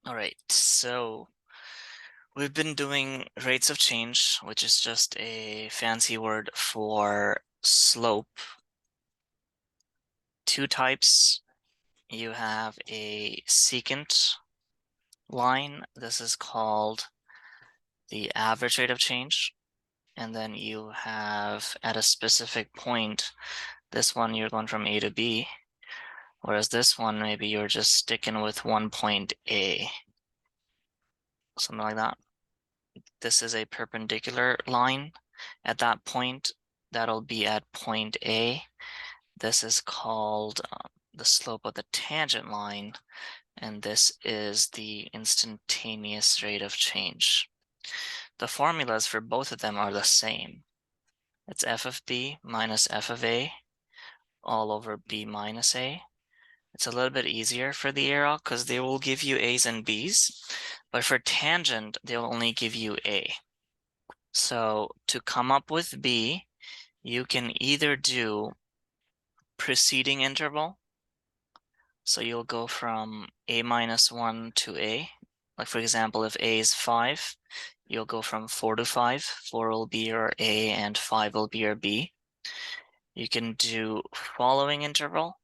All right, so we've been doing rates of change, which is just a fancy word for slope. Two types. You have a secant line. This is called the average rate of change. And then you have at a specific point, this one you're going from A to B, whereas this one maybe you're just sticking with one point A, something like that. This is a perpendicular line. At that point, that'll be at point A. This is called the slope of the tangent line, and this is the instantaneous rate of change. The formulas for both of them are the same. It's f of b minus f of a all over b minus a. It's a little bit easier for the arrow because they will give you a's and b's, but for tangent, they'll only give you a. So to come up with b, you can either do preceding interval. So you'll go from a minus 1 to a. Like for example, if a is 5, you'll go from 4 to 5. 4 will be your a and 5 will be your b. You can do following interval,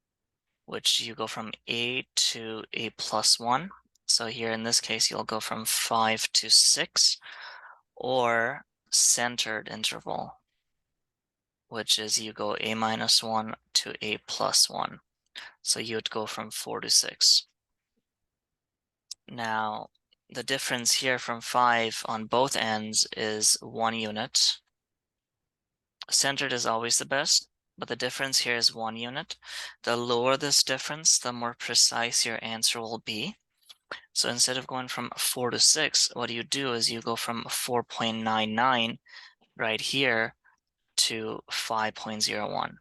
which you go from a to a plus 1. So here in this case, you'll go from 5 to 6, or centered interval, which is you go a minus 1 to a plus 1. So you would go from 4 to 6. Now, the difference here from 5 on both ends is 1 unit. Centered is always the best, but the difference here is 1 unit. The lower this difference, the more precise your answer will be. So instead of going from 4 to 6, what you do is you go from 4.99 right here to 5.01.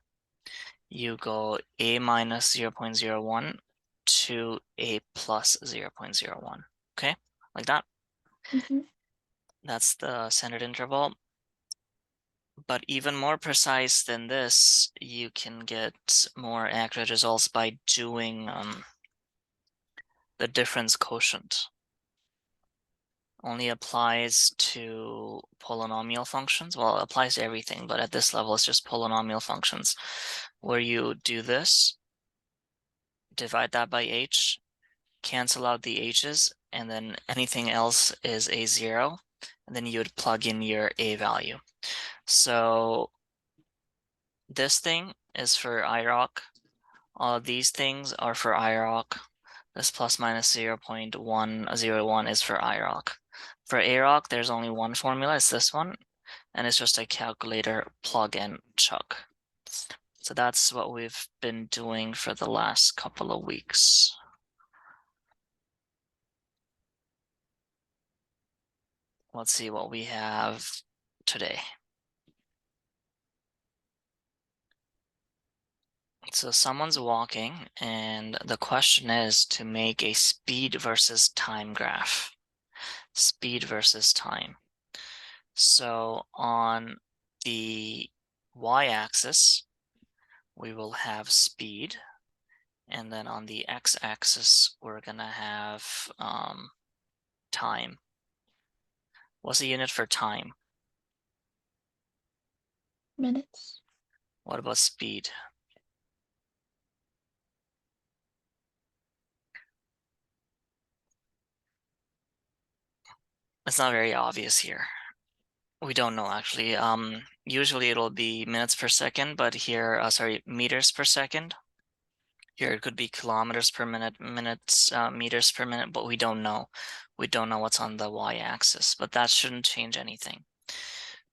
You go a minus 0.01 to a plus 0.01. Okay, like that. Mm-hmm. That's the centered interval. But even more precise than this, you can get more accurate results by doing the difference quotient. Only applies to polynomial functions. Well, it applies to everything, but at this level, it's just polynomial functions, where you do this, divide that by h, cancel out the h's, and then anything else is a 0, and then you would plug in your a value. So this thing is for IROC. All of these things are for IROC. This plus minus 0.101 is for IROC. For AROC, there's only one formula, it's this one, and it's just a calculator plug and chug. So that's what we've been doing for the last couple of weeks. Let's see what we have today. So someone's walking, and the question is to make a speed versus time graph. Speed versus time. So on the y-axis, we will have speed, and then on the x-axis, we're gonna have time. What's the unit for time? Minutes. What about speed? It's not very obvious here. We don't know actually. Usually it'll be minutes per second, but here, meters per second. Here it could be kilometers per minute, minutes, meters per minute, but we don't know. We don't know what's on the y-axis, but that shouldn't change anything.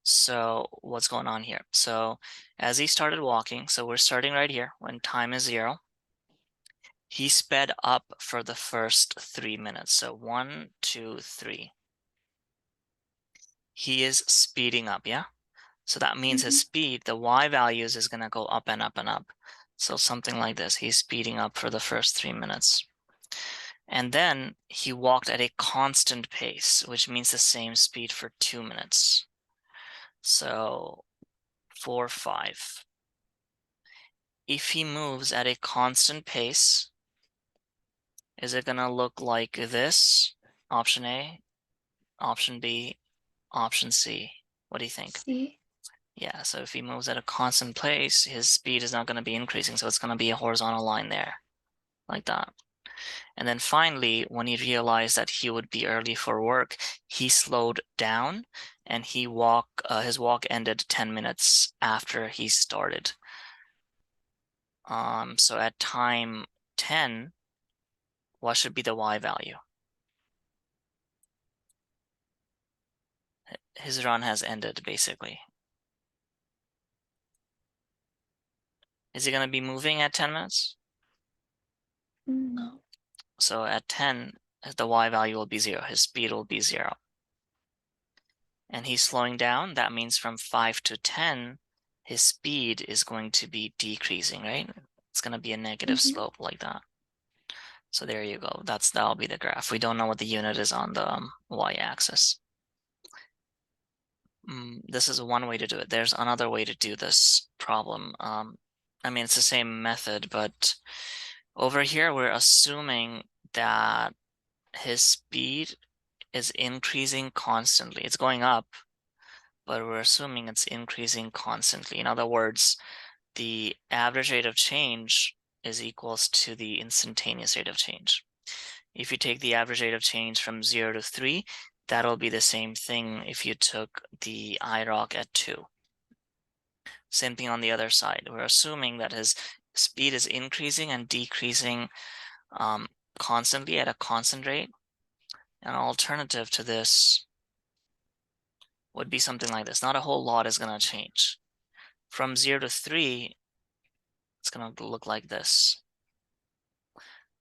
So what's going on here? So as he started walking, so we're starting right here when time is 0. He sped up for the first 3 minutes. So 1, 2, 3. He is speeding up, yeah? So that means his speed, the y values is going to go up and up and up. So something like this. He's speeding up for the first 3 minutes. And then he walked at a constant pace, which means the same speed for 2 minutes. So 4, 5. If he moves at a constant pace, is it going to look like this? Option A, option B, option C. What do you think? C. Yeah, so if he moves at a constant pace, his speed is not going to be increasing, so it's going to be a horizontal line there, like that. And then finally, when he realized that he would be early for work, he slowed down and his walk ended 10 minutes after he started. So at time 10, what should be the Y value? His run has ended, basically. Is he going to be moving at 10 minutes? No. So at 10, the Y value will be 0. His speed will be 0. And he's slowing down. That means from 5 to 10, his speed is going to be decreasing, right? It's going to be a negative slope like that. So there you go. That'll be the graph. We don't know what the unit is on the y-axis. This is one way to do it. There's another way to do this problem. I mean, it's the same method, but over here, we're assuming that his speed is increasing constantly. It's going up, but we're assuming it's increasing constantly. In other words, the average rate of change is equals to the instantaneous rate of change. If you take the average rate of change from 0 to 3, that'll be the same thing if you took the IROC at 2. Same thing on the other side. We're assuming that his speed is increasing and decreasing constantly at a constant rate. An alternative to this would be something like this. Not a whole lot is going to change. From 0 to 3, it's going to look like this.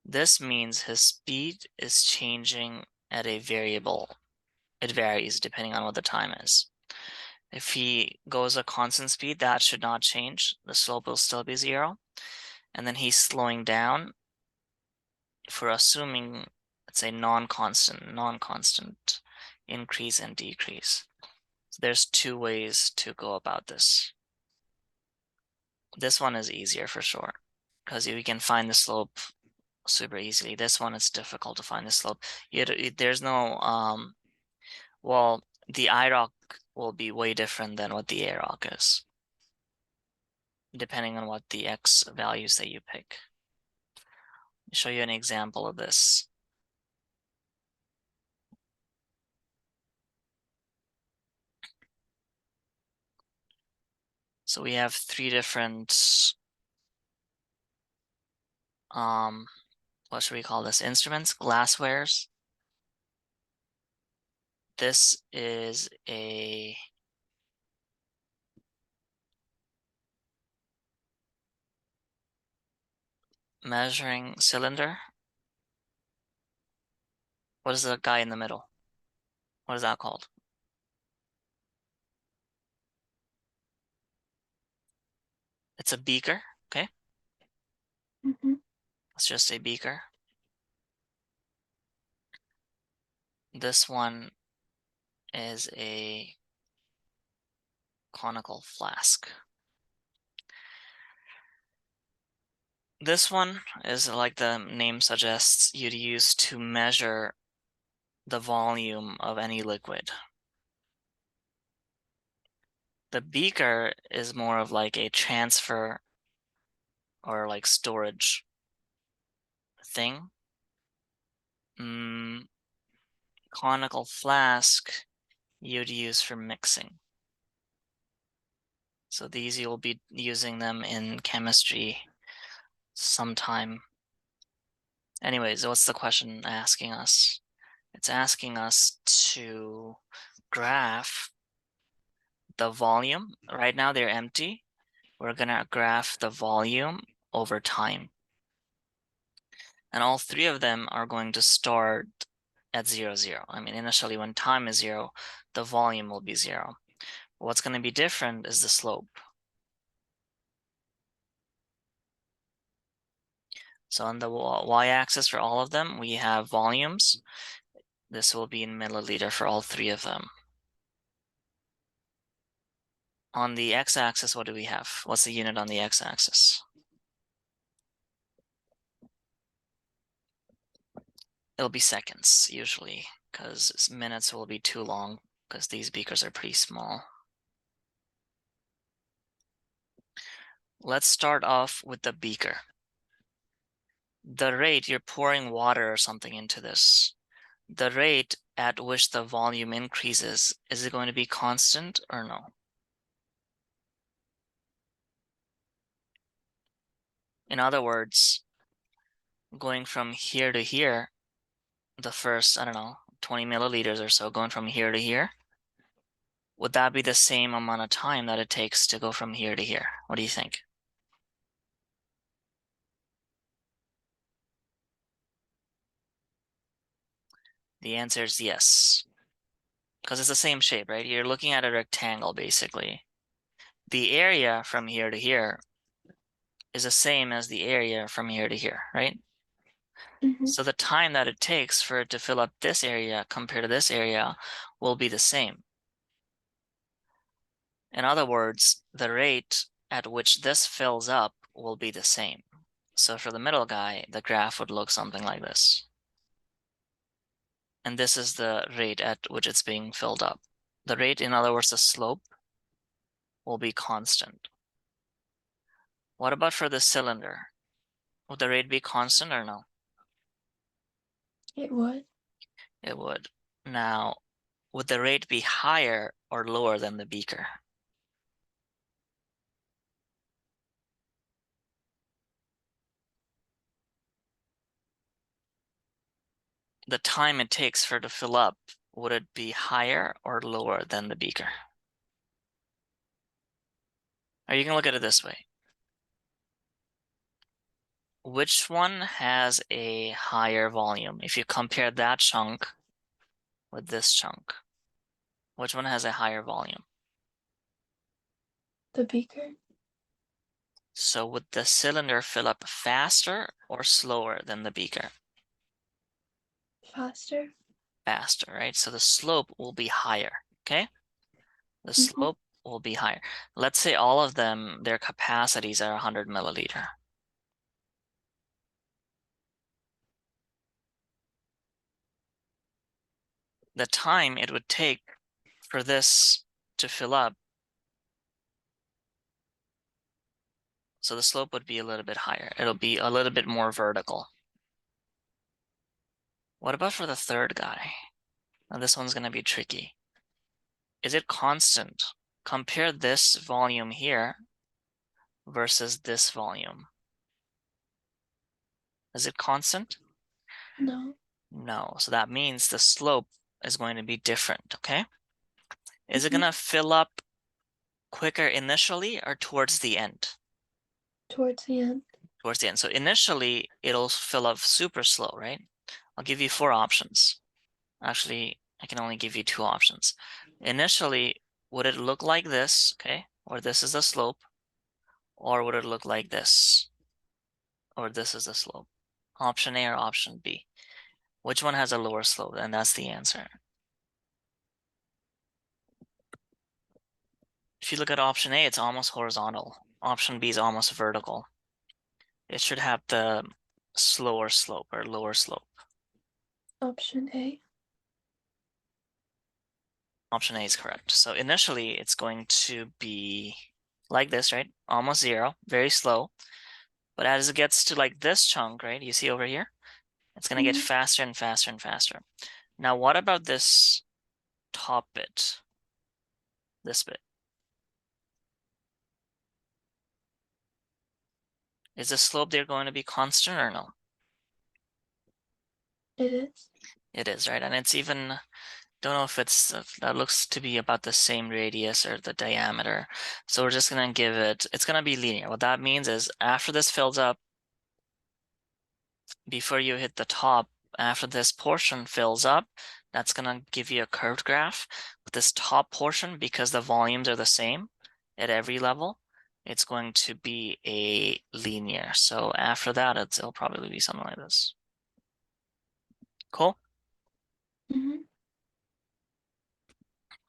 This means his speed is changing at a variable. It varies depending on what the time is. If he goes a constant speed, that should not change. The slope will still be 0. And then he's slowing down. If we're assuming, let's say non-constant increase and decrease. So there's two ways to go about this. This one is easier for sure, because we can find the slope super easily. This one is difficult to find the slope. There's no, well, the IROC will be way different than what the AROC is, depending on what the X values that you pick. I'll show you an example of this. So we have three different, what should we call this? Instruments, glasswares. This is a measuring cylinder. What is the guy in the middle? What is that called? It's a beaker, okay? It's just a beaker. This one is a conical flask. This one is, like the name suggests, you'd use to measure the volume of any liquid. The beaker is more of like a transfer or like storage thing. Conical flask you'd use for mixing. So these you'll be using them in chemistry sometime. Anyways, what's the question asking us? It's asking us to graph the volume. Right now they're empty. We're gonna graph the volume over time. And all three of them are going to start at 0, 0. I mean, initially when time is 0, the volume will be 0. What's going to be different is the slope. So on the y-axis for all of them, we have volumes. This will be in milliliter for all three of them. On the x-axis, what do we have? What's the unit on the x-axis? It'll be seconds, usually. because minutes will be too long because these beakers are pretty small. Let's start off with the beaker. The rate you're pouring water or something into this, the rate at which the volume increases, is it going to be constant or no? In other words, going from here to here, the first, I don't know, 20 milliliters or so, going from here to here, would that be the same amount of time that it takes to go from here to here? What do you think? The answer is yes, because it's the same shape, right? You're looking at a rectangle, basically. The area from here to here is the same as the area from here to here, right? Mhm. So the time that it takes for it to fill up this area compared to this area will be the same. In other words, the rate at which this fills up will be the same. So for the middle guy, the graph would look something like this. And this is the rate at which it's being filled up. The rate, in other words, the slope, will be constant. What about for the cylinder? Would the rate be constant or no? It would. It would. Now, would the rate be higher or lower than the beaker? The time it takes for it to fill up, would it be higher or lower than the beaker? Or you can look at it this way. Which one has a higher volume? If you compare that chunk with this chunk, which one has a higher volume? The beaker. So would the cylinder fill up faster or slower than the beaker? Faster. Faster, right? So the slope will be higher, okay? The slope will be higher. Let's say all of them, their capacities are 100 milliliter. The time it would take for this to fill up, so the slope would be a little bit higher. It'll be a little bit more vertical. What about for the third guy? Now this one's going to be tricky. Is it constant? Compare this volume here versus this volume. Is it constant? No. No. So that means the slope is going to be different, okay? Is it Mhm. going to fill up quicker initially or towards the end? Towards the end. Towards the end. So initially, it'll fill up super slow, right? I'll give you 4 options. Actually, I can only give you 2 options. Initially, would it look like this, okay? Or this is the slope, or would it look like this? Or this is the slope. Option A or option B. Which one has a lower slope? And that's the answer. If you look at option A, it's almost horizontal. Option B is almost vertical. It should have the slower slope or lower slope. Option A. Option A is correct. So initially, it's going to be like this, right? Almost 0, very slow. But as it gets to like this chunk, right? You see over here? It's going to get Mhm. faster and faster and faster. Now, what about this top bit? This bit. Is the slope there going to be constant or no? It is. It is, right? And it's even, don't know if it's, that looks to be about the same radius or the diameter. So we're just going to give it, it's going to be linear. What that means is after this fills up, before you hit the top, after this portion fills up, that's going to give you a curved graph. With this top portion, because the volumes are the same at every level, it's going to be a linear. So after that, it'll probably be something like this. Cool. Mhm.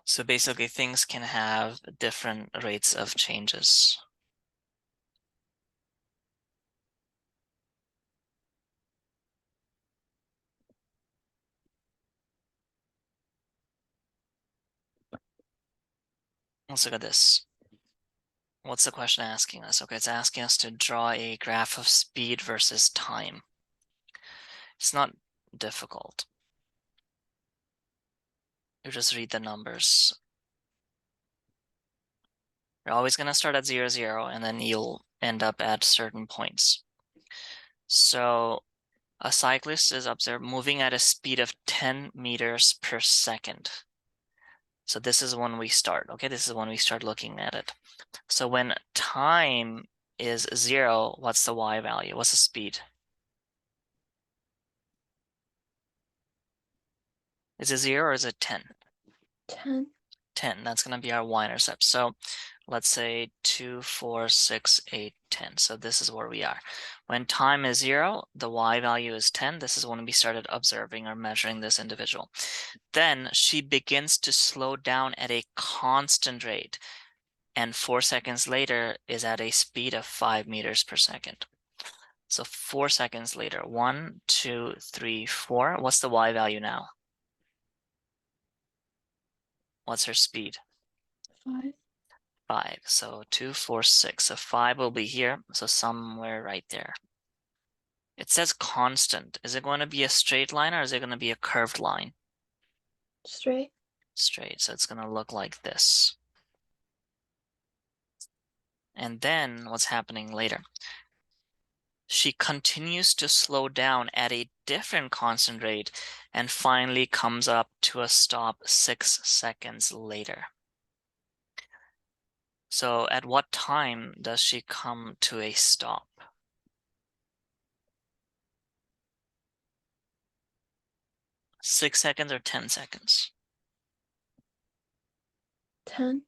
So basically things can have different rates of changes. Let's look at this. What's the question asking us? Okay, it's asking us to draw a graph of speed versus time. It's not difficult. You just read the numbers. You're always going to start at 0, 0, and then you'll end up at certain points. So a cyclist is observed moving at a speed of 10 meters per second. So this is when we start, okay? This is when we start looking at it. So when time is 0, what's the y value? What's the speed? Is it 0 or is it 10? 10. 10, that's going to be our y-intercept. So let's say 2, 4, 6, 8, 10. So this is where we are. When time is 0, the y value is 10. This is when we started observing or measuring this individual. Then she begins to slow down at a constant rate, and 4 seconds later is at a speed of 5 meters per second. So 4 seconds later, 1, 2, 3, 4. What's the y value now? What's her speed? 5. 5. So 2, 4, 6. So 5 will be here. So somewhere right there. It says constant. Is it going to be a straight line or is it going to be a curved line? Straight. Straight. So it's going to look like this. And then what's happening later? She continues to slow down at a different constant rate and finally comes up to a stop 6 seconds later. So at what time does she come to a stop? 6 seconds or 10 seconds? 10.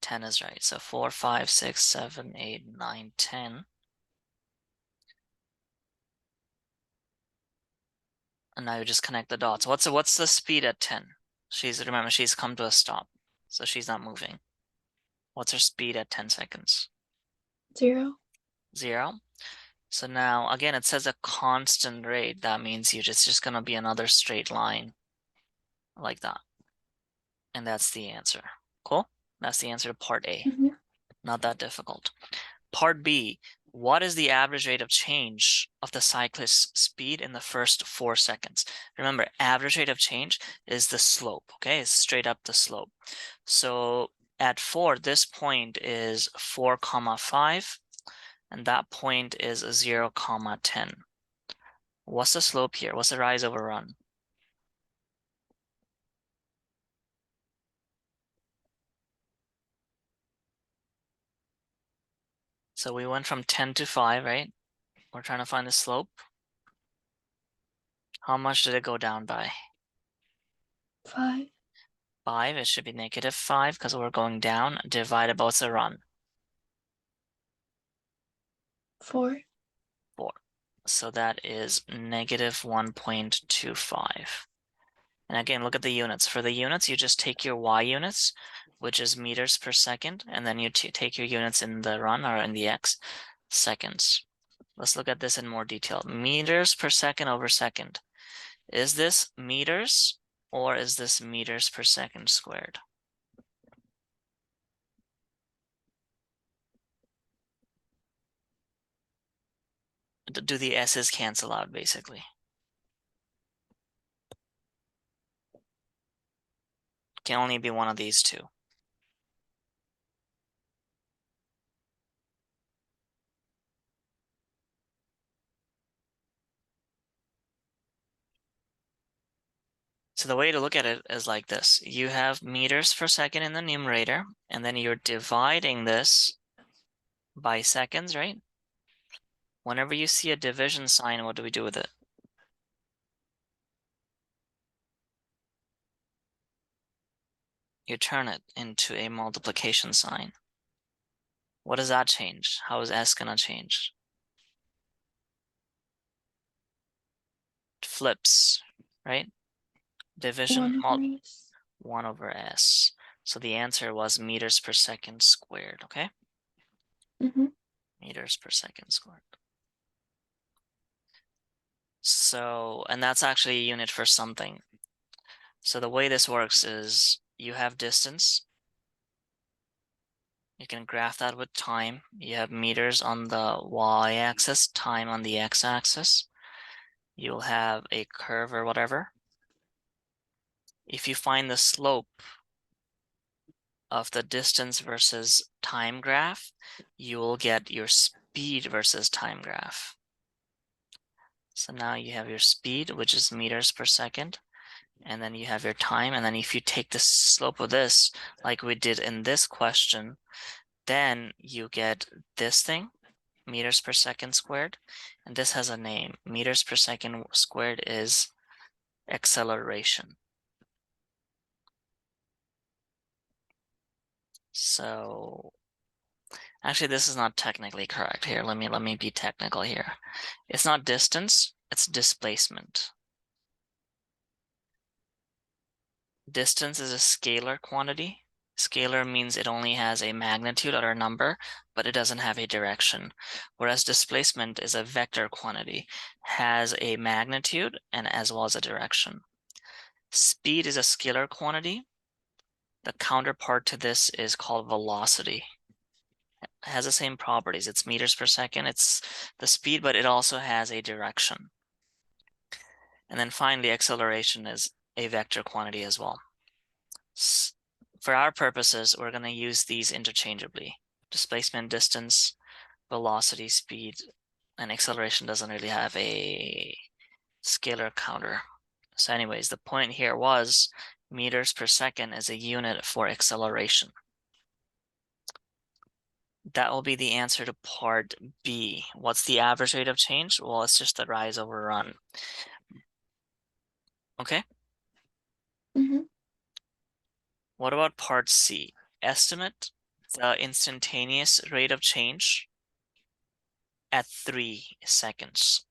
10 is right. So 4, 5, 6, 7, 8, 9, 10. And now you just connect the dots. What's the speed at 10? Remember, she's come to a stop. So she's not moving. What's her speed at 10 seconds? 0. 0. So now again, it says a constant rate. That means it's just gonna be another straight line like that. And that's the answer. Cool? That's the answer to part A. Mhm. Not that difficult. Part B, what is the average rate of change of the cyclist's speed in the first 4 seconds? Remember, average rate of change is the slope, okay? It's straight up the slope. So at 4, this point is 4, 5, and that point is 0, 10. What's the slope here? What's the rise over run? So we went from 10 to 5, right? We're trying to find the slope. How much did it go down by? 5. 5. It should be -5 because we're going down, divided by what's the run? 4. 4. So that is -1.25. And again, look at the units. For the units, you just take your y units, which is meters per second, and then you take your units in the run or in the x, seconds. Let's look at this in more detail. Meters per second over second. Is this meters or is this meters per second squared? Do the s's cancel out basically? Can only be one of these two. So the way to look at it is like this. You have meters per second in the numerator, and then you're dividing this by seconds, right? Whenever you see a division sign, what do we do with it? You turn it into a multiplication sign. What does that change? How is s gonna change? It flips, right? Division, 1 over s. 1 over s. So the answer was meters per second squared, okay? Mhm. Meters per second squared. So, and that's actually a unit for something. So the way this works is you have distance, You can graph that with time. You have meters on the y-axis, time on the x-axis. You'll have a curve or whatever. If you find the slope of the distance versus time graph, you will get your speed versus time graph. So now you have your speed, which is meters per second, and then you have your time. And then if you take the slope of this, like we did in this question, then you get this thing, meters per second squared. And this has a name. Meters per second squared is acceleration. So actually, this is not technically correct here. Let me be technical here. It's not distance, it's displacement. Distance is a scalar quantity. Scalar means it only has a magnitude or a number, but it doesn't have a direction. Whereas displacement is a vector quantity, has a magnitude and as well as a direction. Speed is a scalar quantity. The counterpart to this is called velocity. It has the same properties. It's meters per second. It's the speed, but it also has a direction. And then finally, acceleration is a vector quantity as well. For our purposes, we're going to use these interchangeably. Displacement, distance, velocity, speed, and acceleration doesn't really have a scalar counter. So anyways, the point here was meters per second is a unit for acceleration. That will be the answer to part B. What's the average rate of change? Well, it's just the rise over run. Okay. Mm-hmm. What about part C? Estimate the instantaneous rate of change at 3 seconds.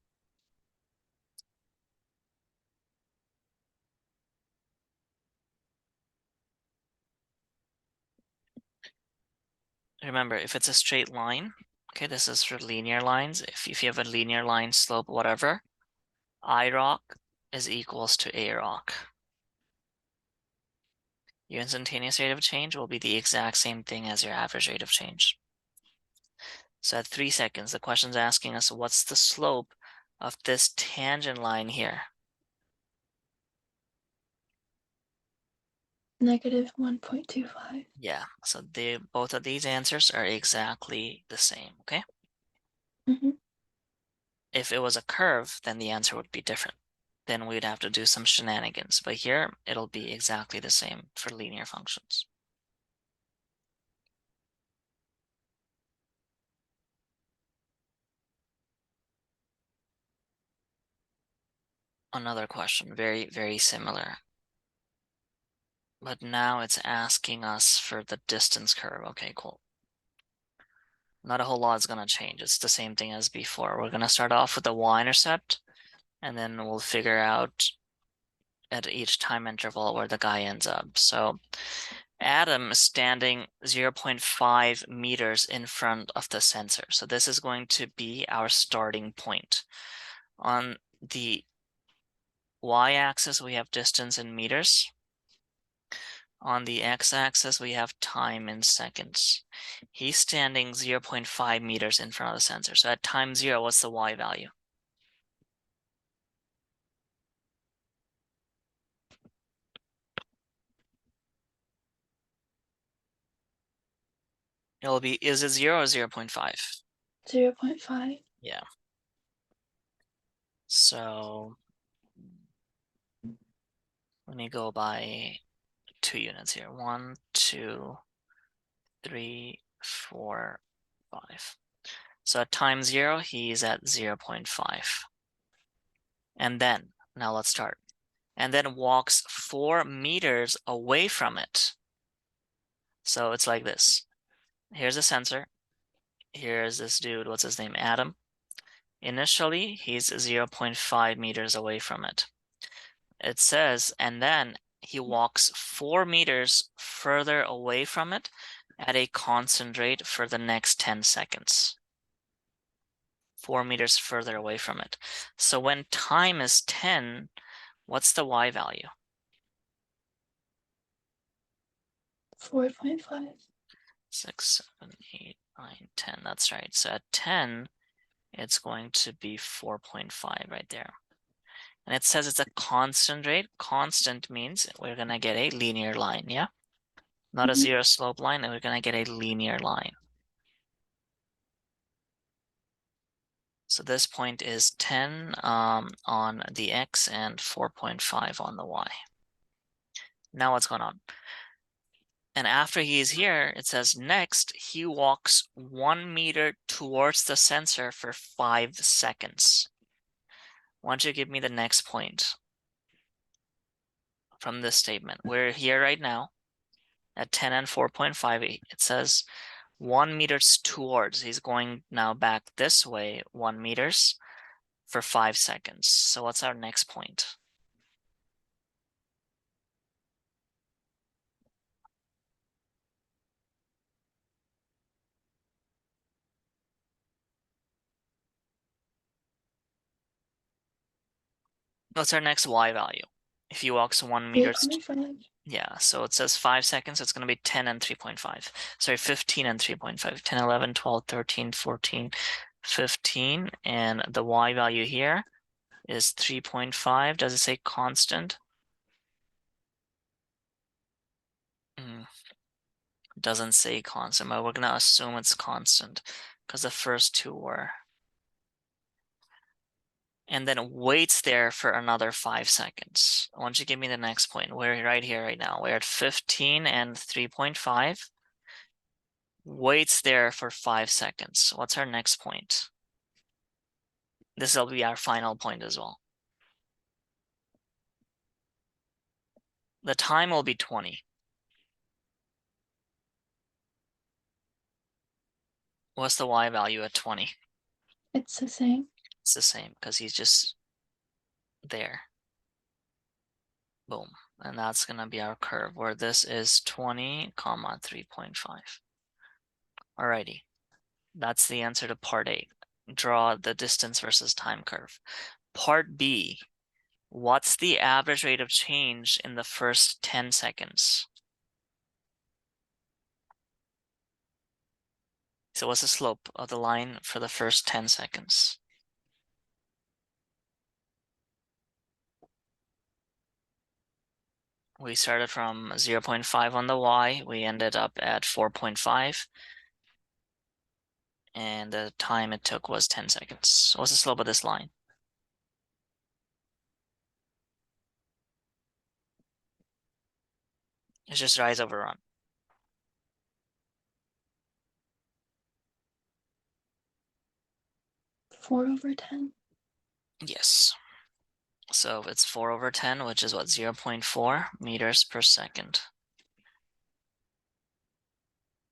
Remember, if it's a straight line, okay, this is for linear lines. If you have a linear line slope, whatever, I rock is equals to A rock. Your instantaneous rate of change will be the exact same thing as your average rate of change. So at 3 seconds, the question's asking us what's the slope of this tangent line here? Negative 1.25. Yeah, so both of these answers are exactly the same, okay? Mm-hmm. If it was a curve, then the answer would be different. Then we'd have to do some shenanigans, but here it'll be exactly the same for linear functions. Another question, very, very similar. But now it's asking us for the distance curve. Okay, cool. Not a whole lot is gonna change. It's the same thing as before. We're gonna start off with the y-intercept, and then we'll figure out at each time interval where the guy ends up. So Adam is standing 0.5 meters in front of the sensor. So this is going to be our starting point. On the y-axis, we have distance in meters. On the x-axis, we have time in seconds. He's standing 0.5 meters in front of the sensor. So at time 0, what's the y value? It'll be, is it 0 or 0.5? 0.5. Yeah. So let me go by 2 units here. 1, 2, 3, 4, 5. So at time 0, he's at 0.5. And then, now let's start. And then walks 4 meters away from it. So it's like this. Here's a sensor. Here's this dude, what's his name? Adam. Initially, he's 0.5 meters away from it. It says, and then he walks 4 meters further away from it at a constant rate for the next 10 seconds. 4 meters further away from it. So when time is 10, what's the y value? 4.5. 6, 7, 8, 9, 10. That's right. So at 10, it's going to be 4.5 right there. And it says it's a constant rate. Constant means we're going to get a linear line, yeah? Not a Mhm. zero slope line, and we're going to get a linear line. So this point is 10 on the x and 4.5 on the y. Now what's going on? And after he is here, it says next, he walks 1 meter towards the sensor for 5 seconds. Why don't you give me the next point from this statement? We're here right now at 10 and 4.5. It says 1 meters towards. He's going now back this way 1 meters for 5 seconds. So what's our next point? What's our next y value? If he walks 1 meters, 3.5. yeah, so it says 5 seconds, so it's going to be 10 and 3.5. Sorry, 15 and 3.5. 10, 11, 12, 13, 14, 15. And the y value here is 3.5. Does it say constant? Doesn't say constant, but we're going to assume it's constant because the first two were. And then waits there for another 5 seconds. Why don't you give me the next point? We're right here right now. We're at 15 and 3.5. Waits there for 5 seconds. What's our next point? This will be our final point as well. The time will be 20. What's the y value at 20? It's the same. It's the same because he's just there. Boom. And that's going to be our curve where this is 20, 3.5. Alrighty. That's the answer to part A. Draw the distance versus time curve. Part B. What's the average rate of change in the first 10 seconds? So what's the slope of the line for the first 10 seconds? We started from 0.5 on the y. We ended up at 4.5. And the time it took was 10 seconds. So what's the slope of this line? It's just rise over run. Four over 10. Yes. So it's 4 over 10, which is what, 0.4 meters per second.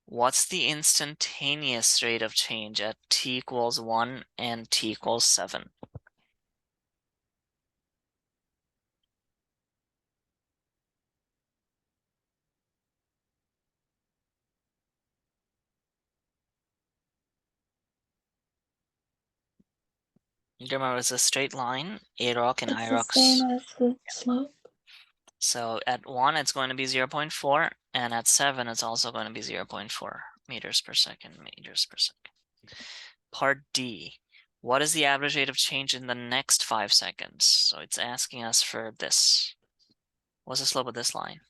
What's the instantaneous rate of change at t equals 1 and t equals 7? You remember it's a straight line, AROC and It's the same IROCs. as the slope. So at 1, it's going to be 0.4, and at 7, it's also going to be 0.4 meters per second, Part D, what is the average rate of change in the next 5 seconds? So it's asking us for this. What's the slope of this line?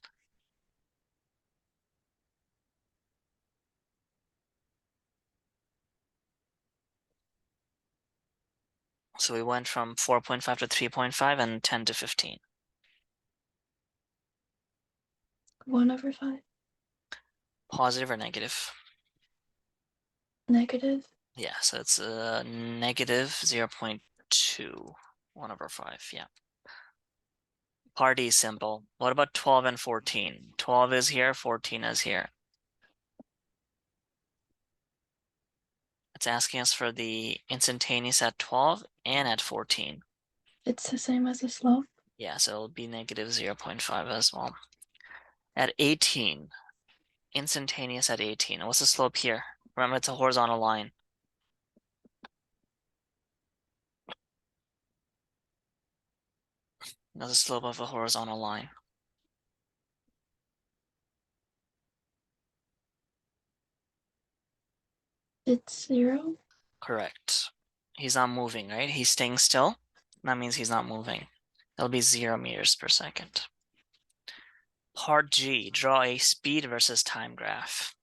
So we went from 4.5 to 3.5 and 10 to 15. 1 over 5. Positive or negative? Negative. Yeah, so it's a negative 0.2, 1 over 5, yeah. Part D is simple. What about 12 and 14? 12 is here, 14 is here. It's asking us for the instantaneous at 12 and at 14. It's the same as the slope. Yeah, so it'll be negative 0.5 as well. At 18, instantaneous at 18. What's the slope here? Remember, it's a horizontal line. That's the slope of a horizontal line. It's 0. Correct. He's not moving, right? He's staying still. That means he's not moving. It'll be 0 meters per second. Part G, draw a speed versus time graph.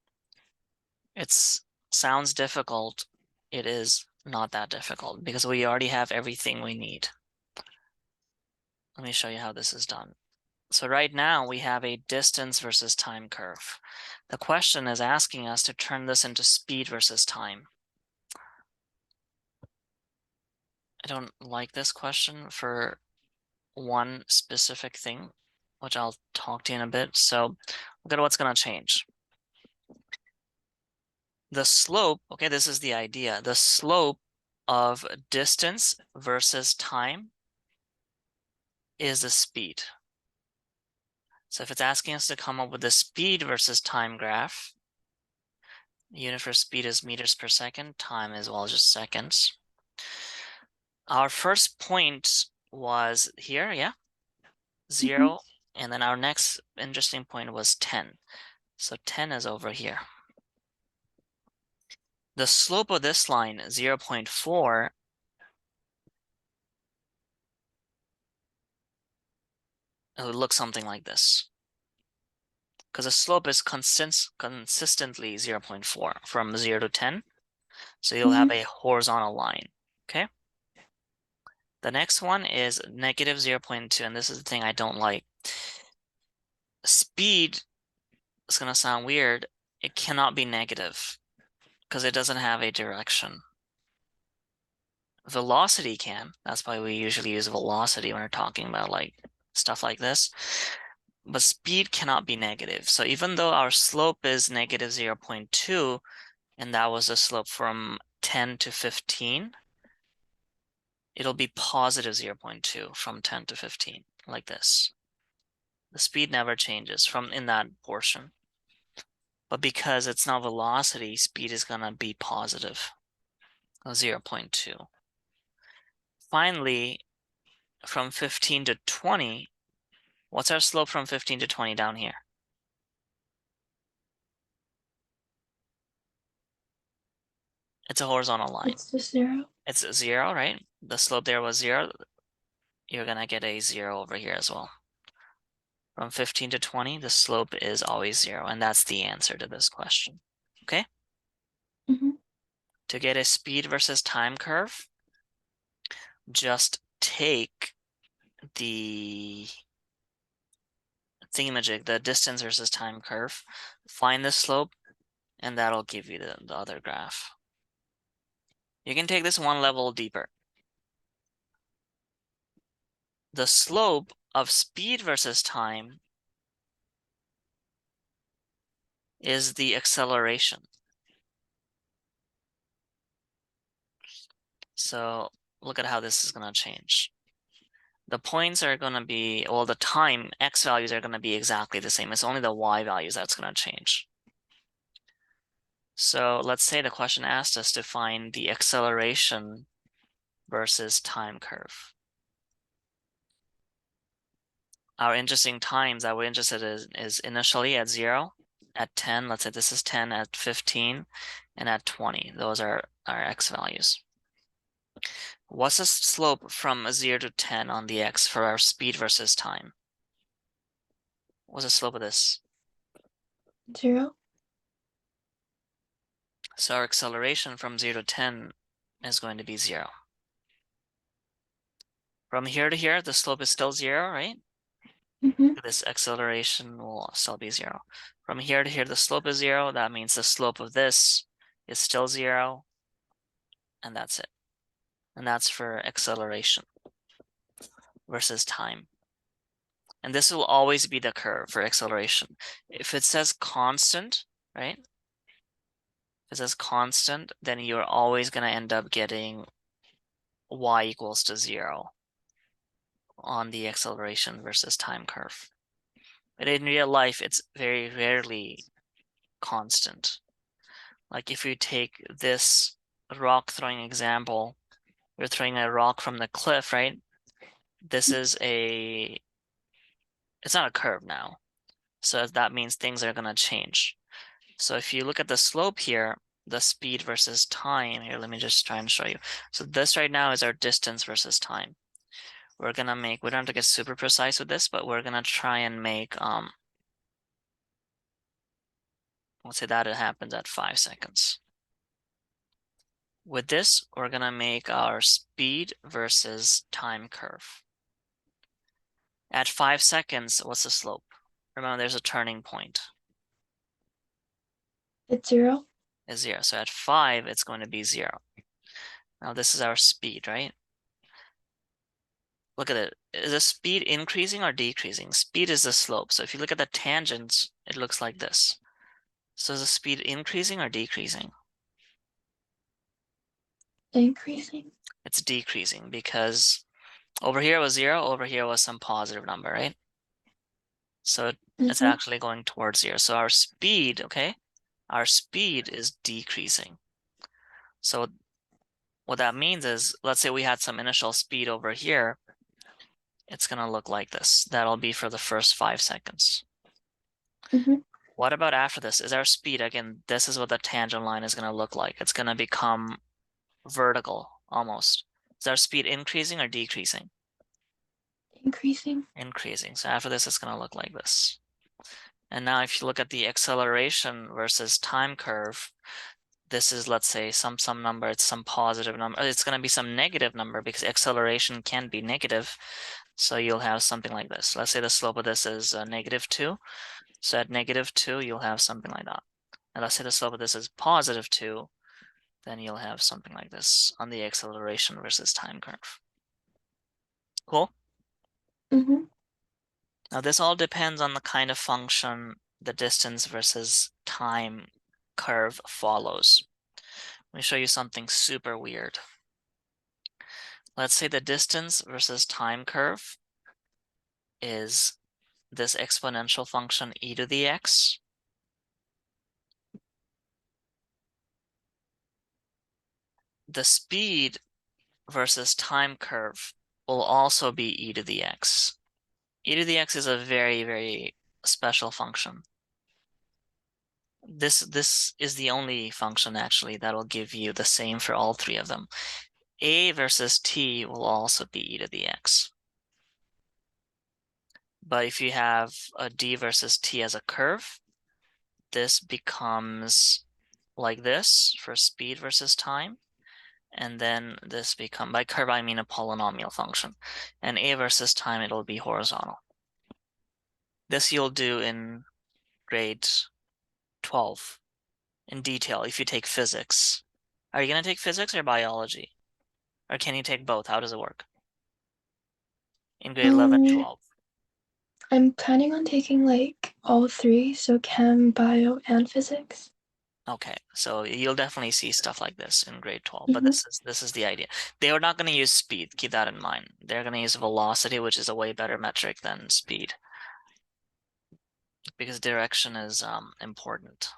It's sounds difficult. It is not that difficult because we already have everything we need. Let me show you how this is done. So right now we have a distance versus time curve. The question is asking us to turn this into speed versus time. I don't like this question for one specific thing, which I'll talk to you in a bit. So look at what's going to change. The slope, okay, this is the idea. The slope of distance versus time is the speed. So if it's asking us to come up with the speed versus time graph, the unit for speed is meters per second, time as well as just seconds. Our first point was here, yeah, 0, and then our next interesting point was 10. So 10 is over here. The slope of this line, 0.4, it would look something like this. Because the slope is consistently 0.4 from 0 to 10. So you'll have a horizontal line, okay? The next one is negative 0.2, and this is the thing I don't like. Speed is going to sound weird. It cannot be negative because it doesn't have a direction. Velocity can. That's why we usually use velocity when we're talking about like stuff like this. But speed cannot be negative. So even though our slope is negative 0.2, and that was the slope from 10 to 15, it'll be positive 0.2 from 10 to 15, like this. The speed never changes from in that portion. But because it's not velocity, speed is gonna be positive, 0.2. Finally, from 15 to 20, what's our slope from 15 to 20 down here? It's a horizontal line. It's just 0. It's 0, right? The slope there was 0. You're gonna get a 0 over here as well. From 15 to 20, the slope is always 0, and that's the answer to this question. Okay? To get a speed versus time curve, just take the thingamajig, the distance versus time curve, find the slope, and that'll give you the other graph. You can take this one level deeper. The slope of speed versus time is the acceleration. So look at how this is going to change. The points are going to be, well, the time, x values are going to be exactly the same. It's only the y values that's going to change. So let's say the question asked us to find the acceleration versus time curve. Our interesting times that we're interested in is initially at 0, at 10, let's say this is 10, at 15, and at 20. Those are our x values. What's the slope from 0 to 10 on the x for our speed versus time? What's the slope of this? 0. So our acceleration from 0 to 10 is going to be 0. From here to here, the slope is still 0, right? This acceleration will still be 0. From here to here, the slope is 0. That means the slope of this is still 0. And that's it. And that's for acceleration versus time. And this will always be the curve for acceleration. If it says constant, right? If it says constant, then you're always going to end up getting y equals to 0 on the acceleration versus time curve. But in real life, it's very rarely constant. Like if you take this rock throwing example, you're throwing a rock from the cliff, right? This is it's not a curve now. So that means things are going to change. So if you look at the slope here, the speed versus time here. Let me just try and show you. So this right now is our distance versus time. We're gonna make, we don't have to get super precise with this, but we're gonna try and make, let's say that it happens at 5 seconds. With this, we're gonna make our speed versus time curve. At 5 seconds, what's the slope? Remember, there's a turning point. It's 0. Is 0. So at 5, it's going to be 0. Now this is our speed, right? Look at it. Is the speed increasing or decreasing? Speed is the slope. So if you look at the tangents, it looks like this. So is the speed increasing or decreasing? Increasing. It's decreasing because over here was 0, over here was some positive number, right? So it's Mhm. actually going towards 0. So our speed, okay, our speed is decreasing. So what that means is, let's say we had some initial speed over here. It's going to look like this. That'll be for the first 5 seconds. Mhm. What about after this? Is our speed, again, this is what the tangent line is going to look like. It's going to become vertical almost. Is our speed increasing or decreasing? Increasing. Increasing. So after this, it's going to look like this. And now if you look at the acceleration versus time curve, this is, let's say, some number, it's some positive number. It's going to be some negative number because acceleration can be negative. So you'll have something like this. Let's say the slope of this is -2. So at -2, you'll have something like that. And let's say the slope of this is +2, then you'll have something like this on the acceleration versus time curve. Cool? Mhm. Now this all depends on the kind of function the distance versus time curve follows. Let me show you something super weird. Let's say the distance versus time curve is this exponential function e to the x. The speed versus time curve will also be e to the x. E to the x is a very, very special function. This is the only function actually that will give you the same for all three of them. A versus t will also be e to the x. But if you have a d versus t as a curve, this becomes like this for speed versus time. And then this become, by curve I mean a polynomial function. And a versus time, it'll be horizontal. This you'll do in grade 12 in detail if you take physics. Are you going to take physics or biology? Or can you take both? How does it work? In grade 11, Um, 12. I'm planning on taking like all 3, so chem, bio, and physics. Okay, so you'll definitely see stuff like this in grade 12, but Mhm. this is the idea. They are not going to use speed, keep that in mind. They're going to use velocity, which is a way better metric than speed. Because direction is important.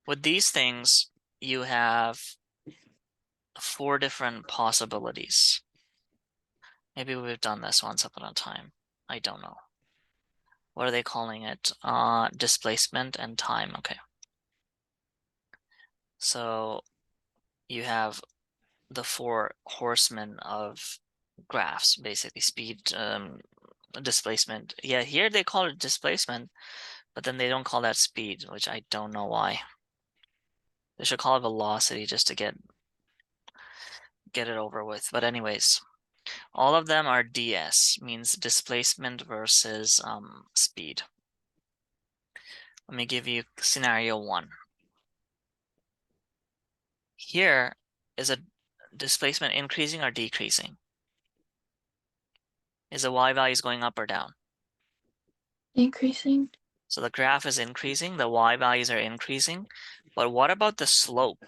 With these things, you have 4 different possibilities. Maybe we've done this once upon a time. I don't know. What are they calling it? Displacement and time. Okay. So you have the 4 horsemen of graphs, basically speed, displacement. Yeah, here they call it displacement, but then they don't call that speed, which I don't know why. They should call it velocity just to get it over with. But anyways, all of them are ds, means displacement versus speed. Let me give you scenario 1. Here is a displacement increasing or decreasing? Is the y values going up or down? Increasing. So the graph is increasing, the y values are increasing, but what about the slope?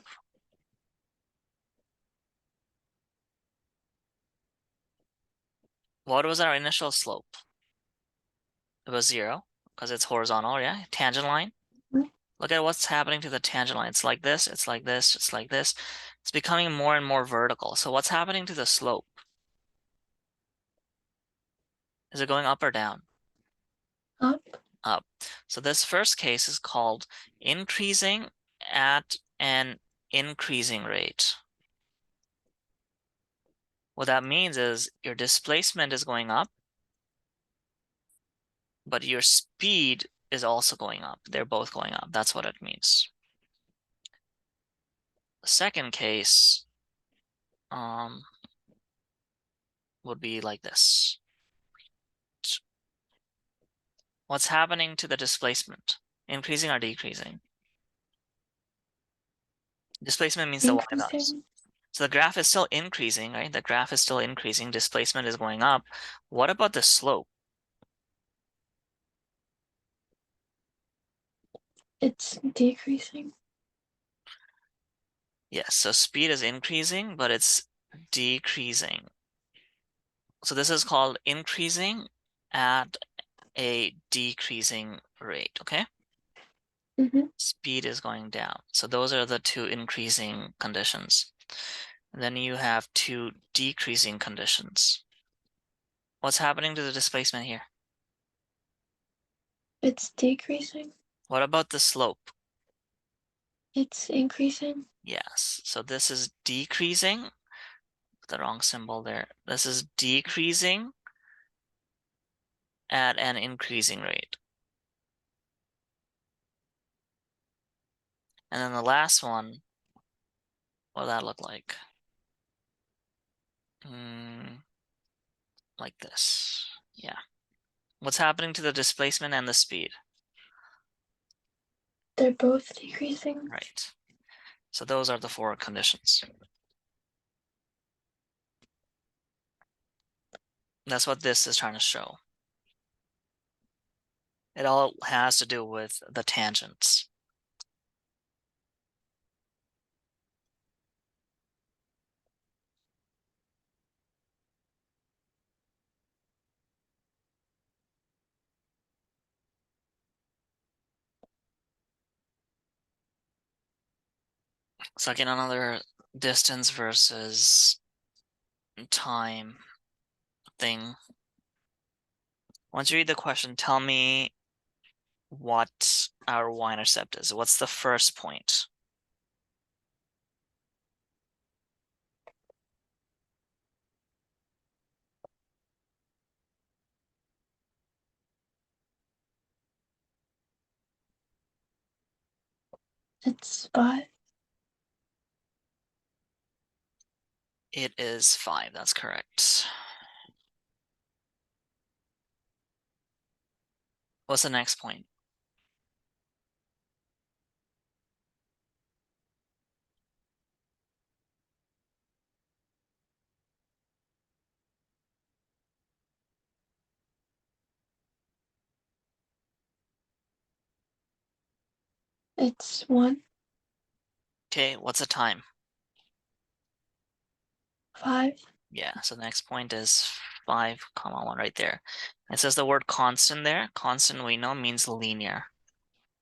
What was our initial slope? It was 0 because it's horizontal, yeah? Tangent line. Mhm. Look at what's happening to the tangent line. It's like this, it's like this, it's like this. It's becoming more and more vertical. So what's happening to the slope? Is it going up or down? Up. So this first case is called increasing at an increasing rate. What that means is your displacement is going up, but your speed is also going up. They're both going up. That's what it means. The second case would be like this. What's happening to the displacement? Increasing or decreasing? Displacement means the y values. Increasing. So the graph is still increasing, right? The graph is still increasing. Displacement is going up. What about the slope? It's decreasing. Yes, so speed is increasing, but it's decreasing. So this is called increasing at a decreasing rate, okay? Speed is going down. So those are the two increasing conditions. And then you have two decreasing conditions. What's happening to the displacement here? It's decreasing. What about the slope? It's increasing. Yes, so this is decreasing. The wrong symbol there. This is decreasing at an increasing rate. And then the last one, what does that look like? Like this. Yeah. What's happening to the displacement and the speed? They're both decreasing. Right. So those are the four conditions. That's what this is trying to show. It all has to do with the tangents. So again, another distance versus time thing. Once you read the question, tell me what our y-intercept is. What's the first point? It's 5. It is 5. That's correct. What's the next point? It's 1. Okay, what's the time? 5. Yeah, so the next point is 5, 1 right there. It says the word constant there. Constant we know means linear.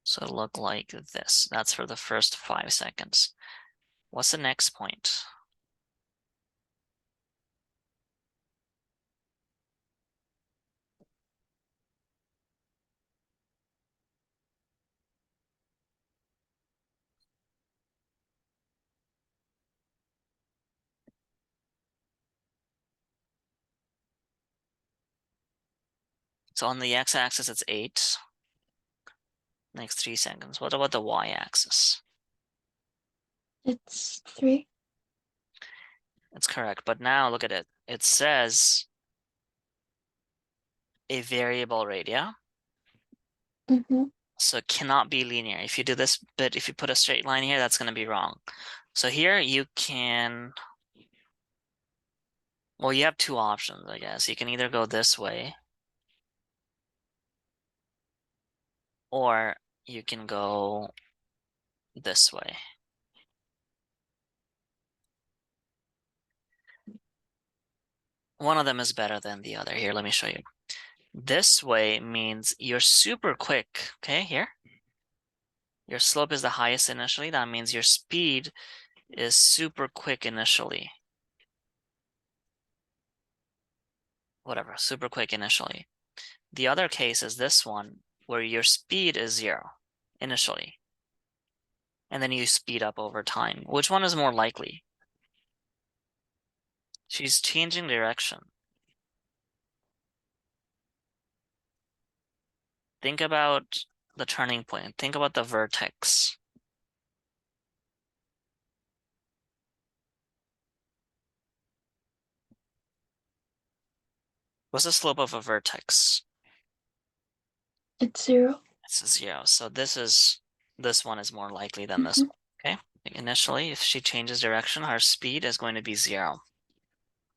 So it'll look like this. That's for the first 5 seconds. What's the next point? So on the x-axis, it's 8. Next 3 seconds. What about the y-axis? It's 3. It's correct, but now look at it. It says a variable rate, yeah? So it cannot be linear. If you do this bit, if you put a straight line here, that's going to be wrong. So here you can, well, you have two options, I guess. You can either go this way, or you can go this way. One of them is better than the other. Here, let me show you. This way means you're super quick, okay, here. Your slope is the highest initially. That means your speed is super quick initially. Whatever, super quick initially. The other case is this one, where your speed is 0 initially, and then you speed up over time. Which one is more likely? She's changing direction. Think about the turning point. Think about the vertex. What's the slope of a vertex? It's 0. It's 0. So this one is more likely than this one. Okay. Initially, if she changes direction, her speed is going to be 0.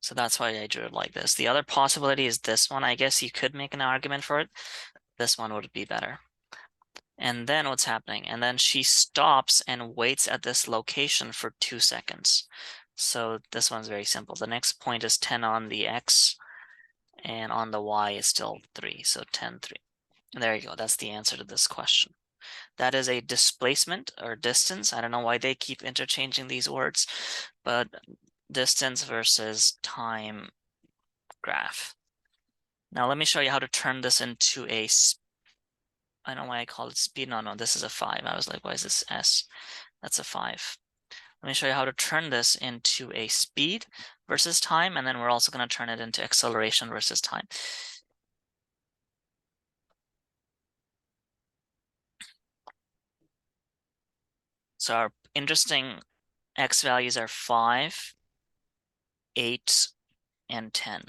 So that's why I drew it like this. The other possibility is this one. I guess you could make an argument for it. This one would be better. And then what's happening? And then she stops and waits at this location for 2 seconds. So this one's very simple. The next point is 10 on the X, and on the Y is still 3. So 10, 3. There you go. That's the answer to this question. That is a displacement or distance. I don't know why they keep interchanging these words, but distance versus time graph. Now let me show you how to turn this into a, I don't know why I call it speed. No, this is a 5. I was like, why is this S? That's a 5. Let me show you how to turn this into a speed versus time, and then we're also going to turn it into acceleration versus time. So our interesting X values are 5, 8, and 10.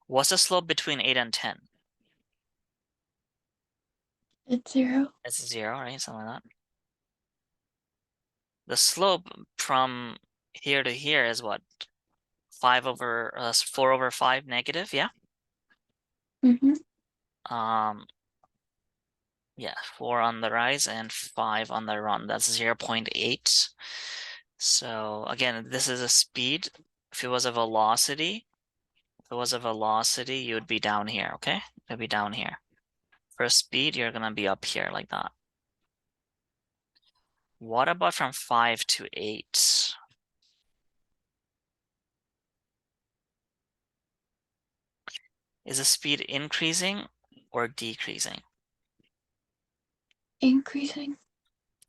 What's the slope between 8 and 10? It's 0. It's 0, right? Something like that. The slope from here to here is what? 4 over 5 negative, yeah? Yeah, 4 on the rise and 5 on the run. That's 0.8. So again, this is a speed. If it was a velocity, you would be down here, okay? It'd be down here. For a speed, you're gonna be up here like that. What about from 5 to 8? Is the speed increasing or decreasing? Increasing.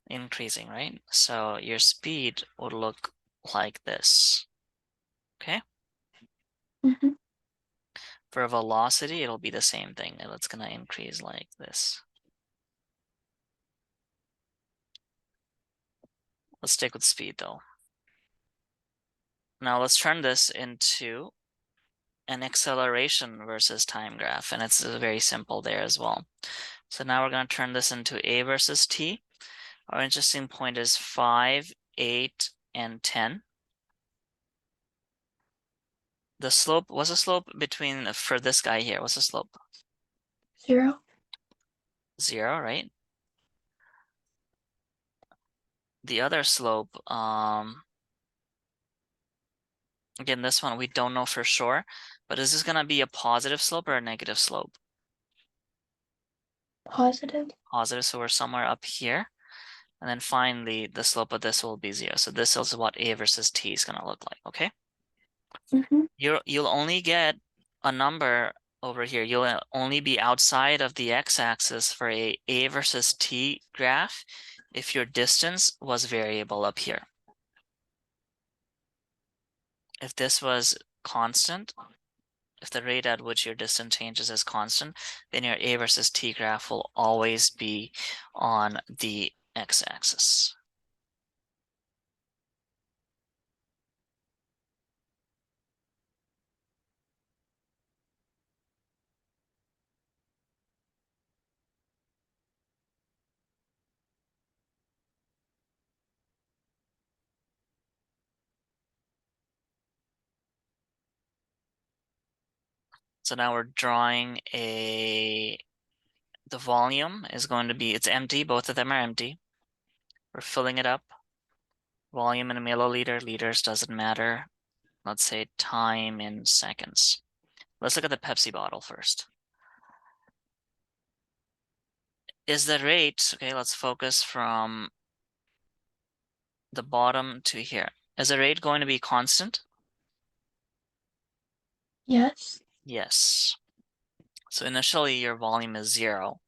Increasing, right? So your speed would look like this, okay? For a velocity, it'll be the same thing. It's gonna increase like this. Let's stick with speed though. Now let's turn this into an acceleration versus time graph, and it's very simple there as well. So now we're going to turn this into A versus T. Our interesting point is 5, 8, and 10. The slope, what's the slope between, for this guy here, what's the slope? 0. 0, right? The other slope, again, this one we don't know for sure, but is this going to be a positive slope or a negative slope? Positive. Positive, so we're somewhere up here. And then finally, the slope of this will be 0. So this is what A versus T is going to look like, okay? You'll only get a number over here. You'll only be outside of the x-axis for A versus T graph if your distance was variable up here. If this was constant, if the rate at which your distance changes is constant, then your A versus T graph will always be on the x-axis. So now we're drawing the volume is going to be, it's empty, both of them are empty. We're filling it up. Volume in milliliter, liters, doesn't matter. Let's say time in seconds. Let's look at the Pepsi bottle first. Is the rate, okay, let's focus from the bottom to here. Is the rate going to be constant? Yes. Yes. So initially your volume is 0,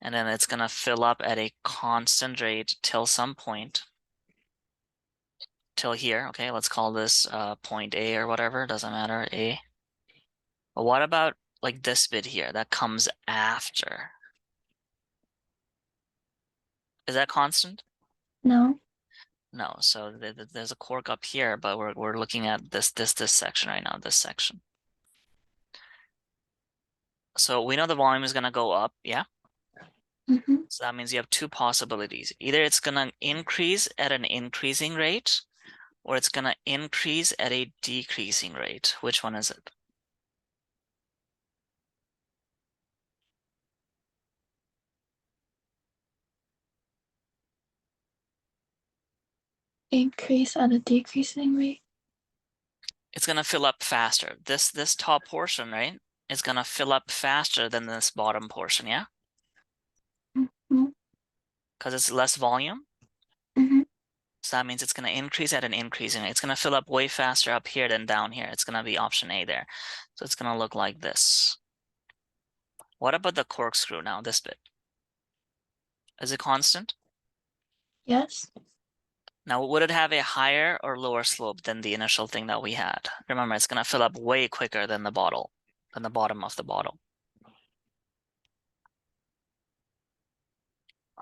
and then it's gonna fill up at a constant rate till some point. Till here, okay, let's call this point A or whatever, doesn't matter, A. But what about like this bit here that comes after? Is that constant? No. No, so there's a cork up here, but we're looking at this section right now, this section. So we know the volume is gonna go up, yeah? Mm-hmm. So that means you have two possibilities. Either it's gonna increase at an increasing rate, or it's gonna increase at a decreasing rate. Which one is it? Increase at a decreasing rate. It's gonna fill up faster. This top portion, right, is gonna fill up faster than this bottom portion, yeah? Mm-hmm. Because it's less volume. Mm-hmm. So that means it's going to increase at an increasing rate. It's going to fill up way faster up here than down here. It's going to be option A there. So it's going to look like this. What about the corkscrew now, this bit? Is it constant? Yes. Now, would it have a higher or lower slope than the initial thing that we had? Remember, it's going to fill up way quicker than the bottle, than the bottom of the bottle.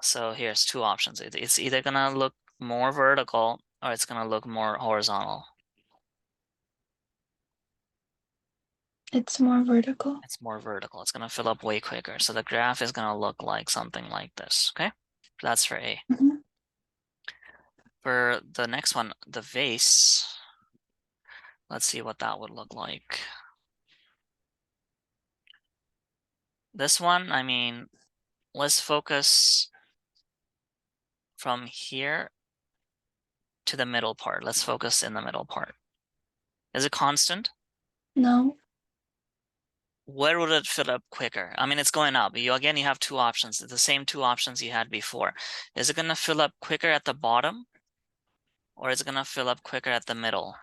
So here's two options. It's either going to look more vertical or it's going to look more horizontal. It's more vertical. It's more vertical. It's going to fill up way quicker. So the graph is going to look like something like this, okay? That's for A. Mm-hmm. For the next one, the vase, let's see what that would look like. This one, I mean, let's focus from here to the middle part. Let's focus in the middle part. Is it constant? No. Where would it fill up quicker? I mean, it's going up. You have two options, the same two options you had before. Is it going to fill up quicker at the bottom, or is it going to fill up quicker at the middle?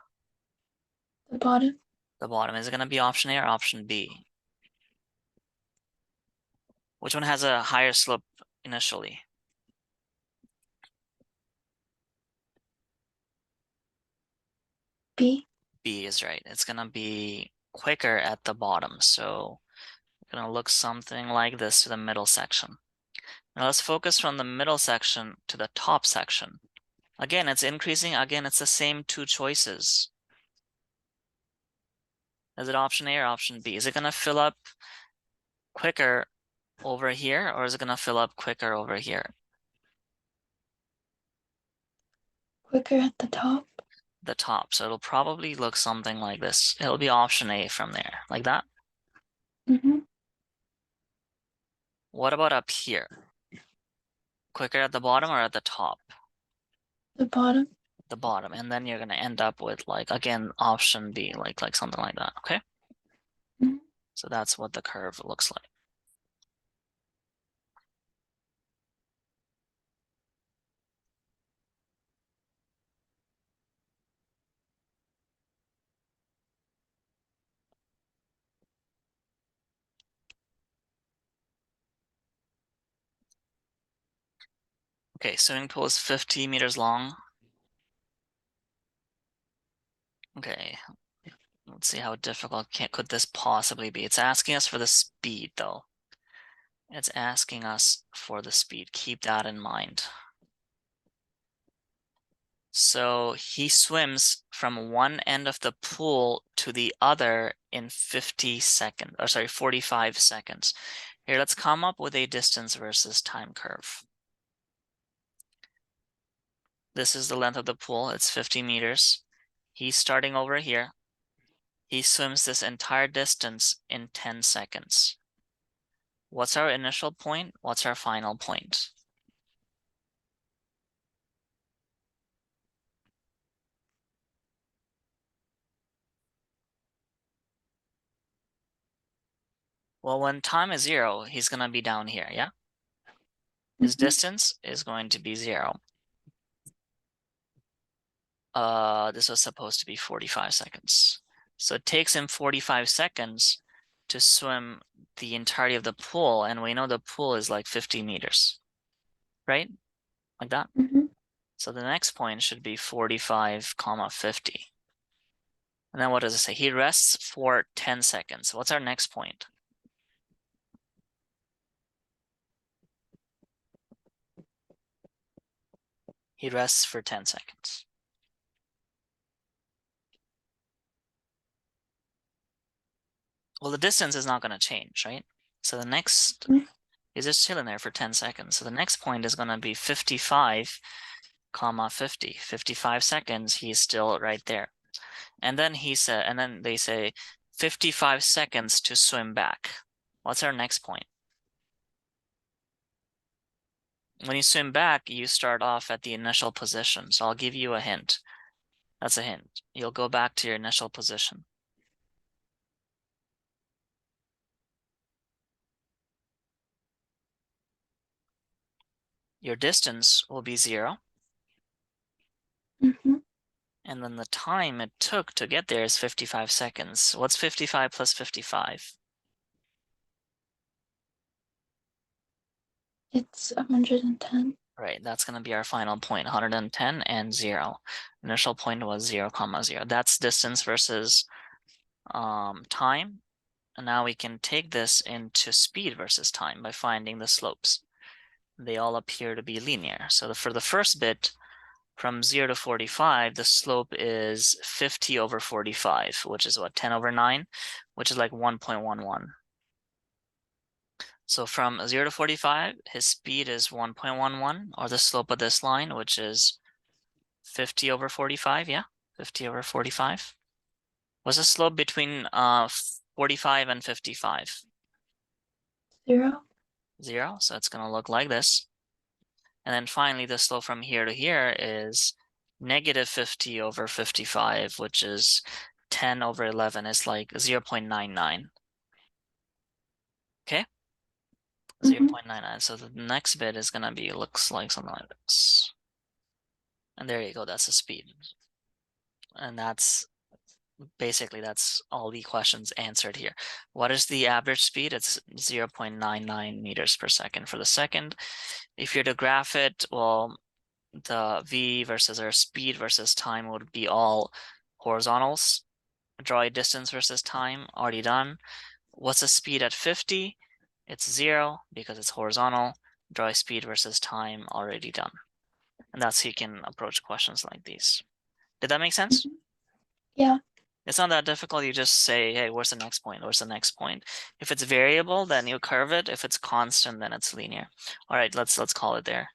The bottom. The bottom. Is it going to be option A or option B? Which one has a higher slope initially? B. B is right. It's going to be quicker at the bottom. So it's going to look something like this to the middle section. Now let's focus from the middle section to the top section. Again, it's increasing. Again, it's the same two choices. Is it option A or option B? Is it going to fill up quicker over here, or is it going to fill up quicker over here? Quicker at the top. The top. So it'll probably look something like this. It'll be option A from there, like that. Mm-hmm. What about up here? Quicker at the bottom or at the top? The bottom. The bottom. And then you're going to end up with, like, again, option B, like something like that. Okay. Mm-hmm. So that's what the curve looks like. Okay, swimming pool is 50 meters long. Okay, let's see how difficult could this possibly be. It's asking us for the speed, though. It's asking us for the speed. Keep that in mind. So he swims from one end of the pool to the other in 50 seconds, or sorry, 45 seconds. Here, let's come up with a distance versus time curve. This is the length of the pool. It's 50 meters. He's starting over here. He swims this entire distance in 10 seconds. What's our initial point? What's our final point? Well, when time is 0, he's going to be down here, yeah? His Mm-hmm. distance is going to be 0. This was supposed to be 45 seconds. So it takes him 45 seconds to swim the entirety of the pool, and we know the pool is like 50 meters, right? Like that. Mm-hmm. So the next point should be 45, 50. And then what does it say? He rests for 10 seconds. What's our next point? He rests for 10 seconds. Well, the distance is not going to change, right? So the next is just chilling there for 10 seconds. So the next point is going to be 55, 50. 55 seconds, he's still right there. And then he said, and then they say 55 seconds to swim back. What's our next point? When you swim back, you start off at the initial position. So I'll give you a hint. That's a hint. You'll go back to your initial position. Your distance will be 0. Mm-hmm. And then the time it took to get there is 55 seconds. What's 55 plus 55? It's 110. Right, that's going to be our final point, 110 and 0. Initial point was 0, 0. That's distance versus time. And now we can take this into speed versus time by finding the slopes. They all appear to be linear. So for the first bit, from 0 to 45, the slope is 50 over 45, which is what, 10 over 9, which is like 1.11. So from 0 to 45, his speed is 1.11, or the slope of this line, which is 50 over 45, yeah? 50 over 45. What's the slope between 45 and 55? 0. 0, so it's going to look like this. And then finally, the slope from here to here is negative 50 over 55, which is 10 over 11. It's like 0.99. Okay? Mm-hmm. 0.99. So the next bit is going to be, looks like something like this. And there you go. That's the speed. And that's basically, that's all the questions answered here. What is the average speed? It's 0.99 meters per second for the second. If you're to graph it, well, the v versus our speed versus time would be all horizontals. Draw a distance versus time, already done. What's the speed at 50? It's 0 because it's horizontal. Draw a speed versus time, already done. And that's how you can approach questions like these. Did that make sense? Mm-hmm. Yeah. It's not that difficult. You just say, hey, where's the next point? Where's the next point? If it's variable, then you curve it. If it's constant, then it's linear. All right, let's call it there.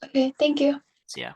Okay, thank you. See ya.